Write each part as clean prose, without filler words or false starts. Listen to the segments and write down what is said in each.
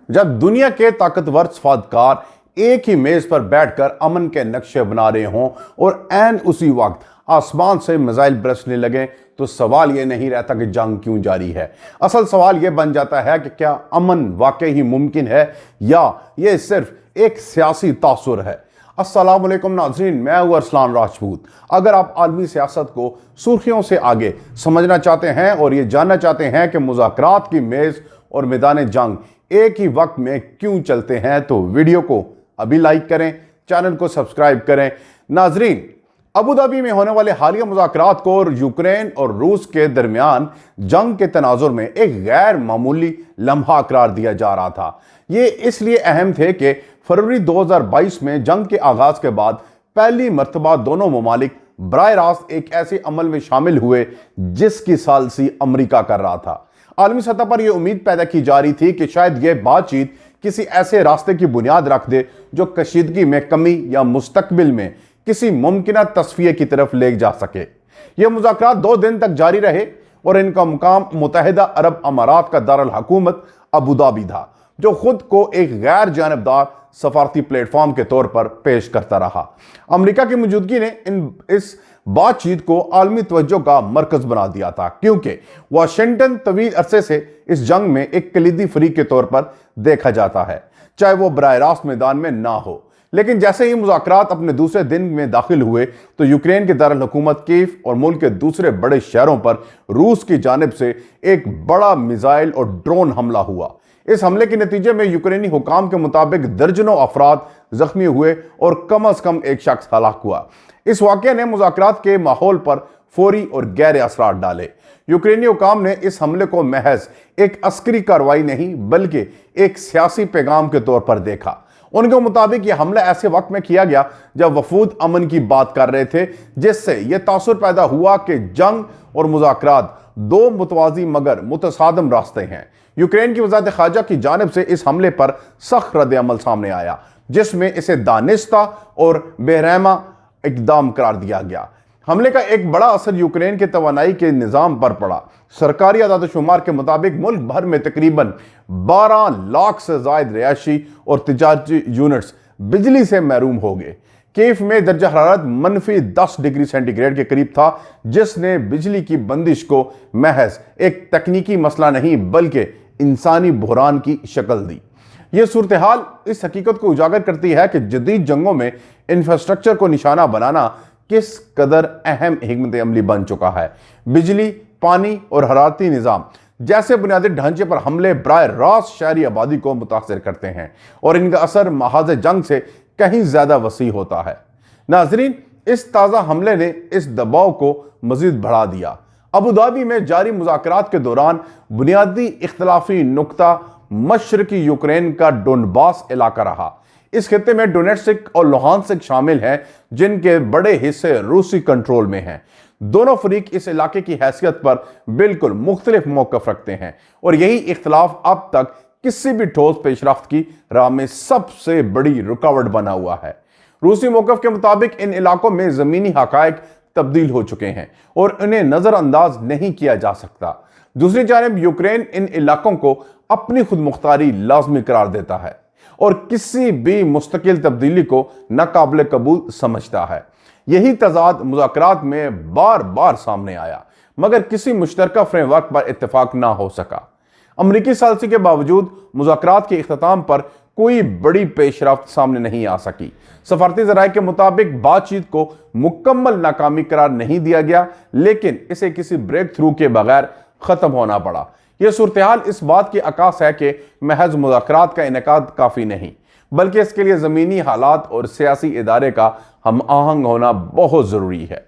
जब दुनिया के ताकतवर सफारतकार एक ही मेज पर बैठकर अमन के नक्शे बना रहे हों और ऐन उसी वक्त आसमान से मिसाइल बरसने लगे तो सवाल यह नहीं रहता कि जंग क्यों जारी है। असल सवाल यह बन जाता है कि क्या अमन वाकई ही मुमकिन है या यह सिर्फ एक सियासी तासुर है। अस्सलाम वालेकुम नाज़रीन, मैं हूं अरसलान राजपूत। अगर आप आलमी सियासत को सुर्खियों से आगे समझना चाहते हैं और ये जानना चाहते हैं कि मुज़ाकरात की मेज़ और मैदान जंग एक ही वक्त में क्यों चलते हैं तो वीडियो को अभी लाइक करें, चैनल को सब्सक्राइब करें। नाज़रीन, अबू धाबी में होने वाले हालिया मुज़ाकरात को और यूक्रेन और रूस के दरमियान जंग के तनाजुर में एक गैर मामूली लम्हा करार दिया जा रहा था। ये इसलिए अहम थे कि फरवरी 2022 में जंग के आगाज के बाद पहली मर्तबा दोनों ममालिक बराह रास्त एक ऐसे अमल में शामिल हुए जिसकी सालसी अमरीका कर रहा था। आलमी सतह पर यह उम्मीद पैदा की जा रही थी कि शायद यह बातचीत किसी ऐसे रास्ते की बुनियाद रख दे जो कशीदगी में कमी या मुस्तकबिल में किसी मुमकिन तस्फिये की तरफ ले जा सके। यह मुज़ाकरात 2 दिन तक जारी रहे और इनका मुकाम मुत्तहिदा अरब अमारात का दारुल हुकूमत अबू धाबी था, जो खुद को एक गैर जानबदार सफारती प्लेटफॉर्म के तौर पर पेश करता रहा। अमेरिका की मौजूदगी ने इस बातचीत को आलमी तवज्जो का मरकज बना दिया था, क्योंकि वाशिंगटन तवील अरसे से इस जंग में एक कलीदी फरीक के तौर पर देखा जाता है, चाहे वो बराह रास्त मैदान में ना हो। लेकिन जैसे ही मुज़ाकरात अपने दूसरे दिन में दाखिल हुए तो यूक्रेन के दारुल हुकूमत कीव और मुल्क के दूसरे बड़े शहरों पर रूस की जानिब से एक बड़ा मिसाइल और ड्रोन हमला हुआ। इस हमले के नतीजे में यूक्रेनी हुकाम के मुताबिक दर्जनों अफराद जख्मी हुए और कम अज कम एक शख्स हलाक हुआ। इस वाक़े ने मुज़ाकरात के माहौल पर फौरी और गहरे असरात डाले। यूक्रेनी हुकाम ने इस हमले को महज एक अस्करी कार्रवाई नहीं बल्कि एक सियासी पैगाम के तौर पर देखा। उनके मुताबिक यह हमला ऐसे वक्त में किया गया जब वफूद अमन की बात कर रहे थे, जिससे यह तासुर पैदा हुआ कि जंग और मुज़ाकरात 2 मुतवाज़ी मगर मुतसादम रास्ते हैं। यूक्रेन की वज़ारत ख़ारजा की जानिब से इस हमले पर सख्त रद्द अमल सामने आया, जिसमें इसे दानिस्ता और बेरहमा इक़दाम करार दिया गया। हमले का एक बड़ा असर यूक्रेन के तवानाई के निज़ाम पर पड़ा। सरकारी आदाद-ओ-शुमार के मुताबिक मुल्क भर में तकरीबन 12 लाख से ज़ायद रिहायशी और तिजारती यूनिट्स बिजली से महरूम हो गए। कीव में दर्जा हरारत -10 डिग्री सेंटीग्रेड के करीब था, जिसने बिजली की बंदिश को महज एक तकनीकी मसला नहीं बल्कि इंसानी बहरान की शक्ल दी। यह सूरत हाल इस हकीकत को उजागर करती है कि जदीद जंगों में इंफ्रास्ट्रक्चर को निशाना बनाना किस कदर अहम हिकमत अमली बन चुका है। बिजली, पानी और हरारती निज़ाम जैसे बुनियादी ढांचे पर हमले बराह रास्त शहरी आबादी को मुतासर करते हैं और इनका असर महाज जंग से कहीं ज्यादा वसी होता है। नाजरीन, इस ताज़ा हमले ने इस दबाव को मजीद बढ़ा दिया। अबू धाबी में जारी मुज़ाकरात के दौरान बुनियादी इख्तलाफी नुक्ता मशरकी यूक्रेन का डोनबास इलाका रहा। इस खित्ते में डोनेट्स्क और लुहानस्क शामिल हैं, जिनके बड़े हिस्से रूसी कंट्रोल में हैं। दोनों फरीक इस इलाके की हैसियत पर बिल्कुल मुख्तलिफ मौक़िफ़ रखते हैं और यही इख्तलाफ अब तक किसी भी ठोस पेशरफ्त की राह में सबसे बड़ी रुकावट बना हुआ है। रूसी मौक़िफ़ के मुताबिक इन इलाकों में ज़मीनी हक़ाइक़ तब्दील हो चुके हैं और इन्हें नज़रअंदाज नहीं किया जा सकता। दूसरी जानिब यूक्रेन इन इलाकों को अपनी खुद मुख्तारी लाजमी करार देता है और किसी भी मुस्तकिल तब्दीली को नाकाबिल कबूल समझता है। यही तजाद मुज़ाकरात में बार बार सामने आया, मगर किसी मुश्तरका फ्रेमवर्क पर इत्तेफाक ना हो सका। अमरीकी सालसी के बावजूद मुज़ाकरात के इख्तिताम पर कोई बड़ी पेशरफ्त सामने नहीं आ सकी। सफारती ज़राए के मुताबिक बातचीत को मुकम्मल नाकामी करार नहीं दिया गया, लेकिन इसे किसी ब्रेक थ्रू के बगैर ख़त्म होना पड़ा। यह सूरत हाल इस बात की अक्कास है कि महज मुज़ाकरात का इनेकाद काफ़ी नहीं, बल्कि इसके लिए ज़मीनी हालात और सियासी इदारे का हम आहंग होना बहुत ज़रूरी है।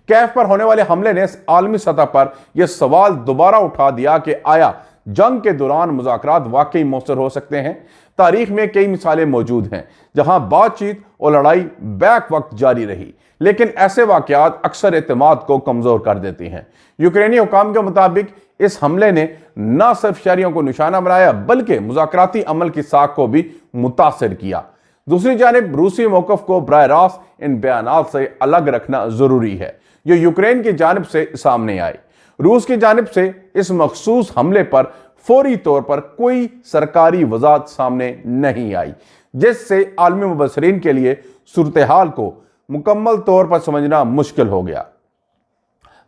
कैफ पर होने वाले हमले ने आलमी सतह पर यह सवाल दोबारा उठा दिया कि आया जंग के दौरान मुज़ाकरात वाकई मौसर हो सकते हैं। तारीख में कई मिसालें मौजूद हैं जहां बातचीत और लड़ाई बैक वक्त जारी रही, लेकिन ऐसे वाक़यात अक्सर एतमाद को कमज़ोर कर देती हैं। यूक्रेनी हुकाम के मुताबिक इस हमले ने न सिर्फ शहरियों को निशाना बनाया बल्कि मुज़ाकराती अमल की साख को भी मुतासर किया। दूसरी जानिब रूसी मौक़िफ़ को बराह रास्त इन बयानात से अलग रखना ज़रूरी है जो यूक्रेन की जानिब से सामने आए। रूस की जानिब से इस मखसूस हमले पर फौरी तौर पर कोई सरकारी वजाहत सामने नहीं आई, जिससे आलमी मुबसरीन के लिए सूरत हाल को मुकम्मल तौर पर समझना मुश्किल हो गया।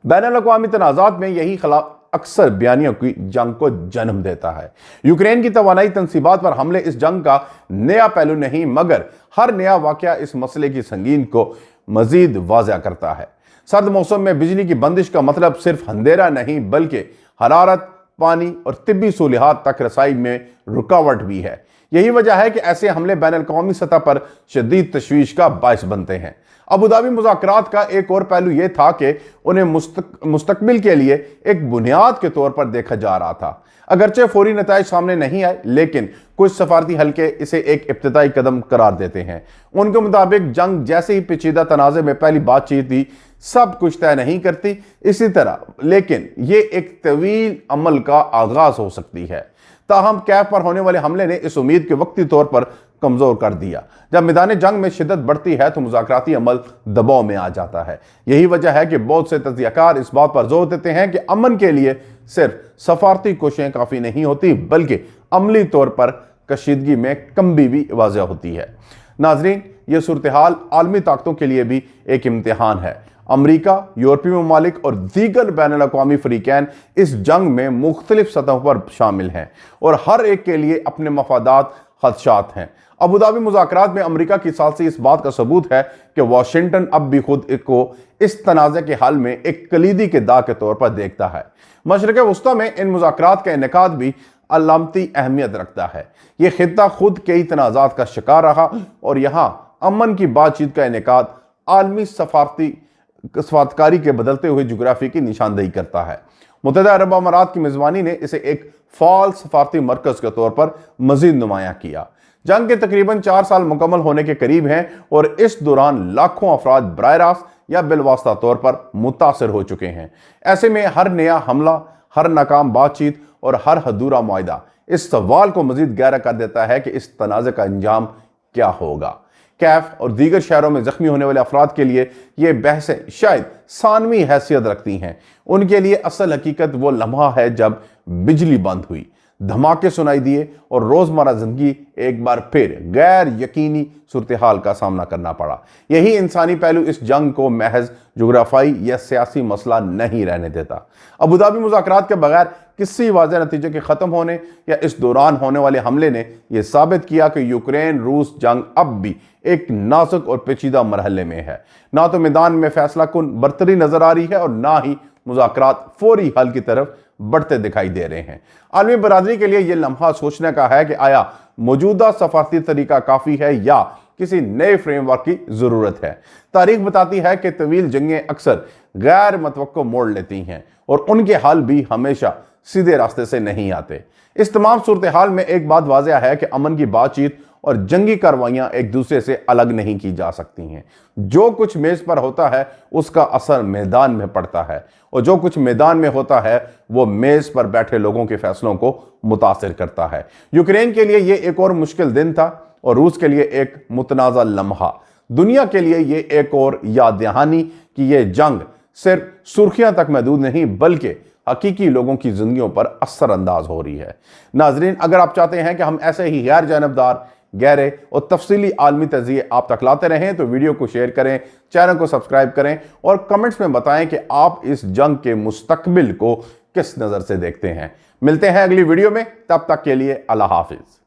बैनुल-अक़वामी तनाज़ात में यही खिलाफ अक्सर बयानियों की जंग को जन्म देता है। यूक्रेन की तवानाई तंसीबात पर हमले इस जंग का नया पहलू नहीं, मगर हर नया वाक़या इस मसले की संगीन को मजीद वाज़ह करता है। सर्द मौसम में बिजली की बंदिश का मतलब सिर्फ अंधेरा नहीं, बल्कि हरारत, पानी और तिब्बी सहूलियात तक रसाई में रुकावट भी है। यही वजह है कि ऐसे हमले बैनुल-अक़वामी सतह पर शदीद तशवीश का बायस बनते हैं। अबू धाबी मुज़ाकरात का एक और पहलू यह था कि उन्हें मुस्तकबिल के लिए एक बुनियाद के तौर पर देखा जा रहा था। अगरचे फौरी नताइज सामने नहीं आए, लेकिन कुछ सफारती हल्के इसे एक इब्तिदाई कदम करार देते हैं। उनके मुताबिक जंग जैसे ही पेचीदा तनाज़े में पहली बातचीत थी, सब कुछ तय नहीं करती। इसी तरह लेकिन ये एक तवील अमल का आगाज हो सकती है। ताहम कैफ पर होने वाले हमले ने इस उम्मीद के वक्ती तौर पर कमजोर कर दिया। जब मैदान जंग में शिद्दत बढ़ती है तो मुज़ाकराती अमल दबाव में आ जाता है। यही वजह है कि बहुत से तज्ज़ियाकार इस बात पर जोर देते हैं कि अमन के लिए सिर्फ सफारती कोशिशें काफ़ी नहीं होती, बल्कि अमली तौर पर कशीदगी में कमी भी वाज़ह होती है। नाज़रीन, यह सूरत हाल आलमी ताकतों के लिए भी एक इम्तिहान है। अमरीका, यूरोपीय ममालिक और दीगर बैनुल-अक़वामी फ़रीक़ैन इस जंग में मुख्तलिफ सतहों पर शामिल हैं और हर एक के लिए अपने मफादात, खदशात हैं। अबू धाबी मुज़ाकरात में अमरीका की सालसी इस बात का सबूत है कि वाशिंगटन अब भी खुद को इस तनाज़े के हल में एक कलीदी के दाग के तौर पर देखता है। मशरिक़ वस्ता में इन मुज़ाकरात का इनेकाद भी अलामती अहमियत रखता है। ये खित्ता खुद कई तनाज़ात का शिकार रहा और यहाँ अमन की बातचीत का इनेकाद आलमी सफारतकारी के बदलते हुए जोग्राफी की निशानदेही करता है। मुत्तहिदा अरब अमारात की मेज़बानी ने इसे एक फ़ाल सफारती मरकज़ के तौर पर मज़ीद नुमायां किया। जंग के तकरीबन 4 साल मुकम्मल होने के करीब हैं और इस दौरान लाखों अफराद बराह रास्त या बिलवास्ता तौर पर मुतासर हो चुके हैं। ऐसे में हर नया हमला, हर नाकाम बातचीत और हर अधूरा मुआहदा इस सवाल को मज़ीद गहरा कर देता है कि इस तनाज़े का अंजाम क्या होगा। कैफ और दीगर शहरों में जख्मी होने वाले अफराद के लिए ये बहसें शायद सानवी हैसियत रखती हैं। उनके लिए असल हकीकत वो लम्हा है जब बिजली बंद हुई, धमाके सुनाई दिए और रोज़मर्रा ज़िंदगी एक बार फिर गैर यकीनी सूरत हाल का सामना करना पड़ा। यही इंसानी पहलू इस जंग को महज जोग्राफाई या सियासी मसला नहीं रहने देता। अबू धाबी मुज़ाकरात के बगैर किसी वाज़ेह नतीजे के ख़त्म होने या इस दौरान होने वाले हमले ने यह साबित किया कि यूक्रेन रूस जंग अब भी एक नाजुक और पेचीदा मरहले में है। ना तो मैदान में फैसला कुन बरतरी नजर आ रही है और ना ही मुज़ाकरात फौरी हल की तरफ बढ़ते दिखाई दे रहे हैं। आलमी बरादरी के लिए यह लम्हा सोचने का है कि आया मौजूदा सफारती तरीका काफ़ी है या किसी नए फ्रेमवर्क की ज़रूरत है। तारीख बताती है कि तवील जंगें अक्सर गैर मुतवक्को मोड़ लेती हैं और उनके हल भी हमेशा सीधे रास्ते से नहीं आते। इस तमाम सूरत हाल में एक बात वाज़ह है कि अमन की बातचीत और जंगी कार्रवाइयाँ एक दूसरे से अलग नहीं की जा सकती हैं। जो कुछ मेज़ पर होता है उसका असर मैदान में पड़ता है और जो कुछ मैदान में होता है वो मेज़ पर बैठे लोगों के फैसलों को मुतासिर करता है। यूक्रेन के लिए ये एक और मुश्किल दिन था और रूस के लिए एक मुतनाज़ा लम्हा। दुनिया के लिए ये एक और याद दहानी कि ये जंग सिर्फ सुर्खियां तक महदूद नहीं बल्कि हकीकी लोगों की जिंदगियों पर असर अंदाज हो रही है। नाजरीन, अगर आप चाहते हैं कि हम ऐसे ही गैर जानबदार, गहरे और तफसीली आलमी तज़किये आप तक लाते रहें तो वीडियो को शेयर करें, चैनल को सब्सक्राइब करें और कमेंट्स में बताएं कि आप इस जंग के मुस्तकबिल को किस नज़र से देखते हैं। मिलते हैं अगली वीडियो में, तब तक के लिए अल्लाह हाफिज़।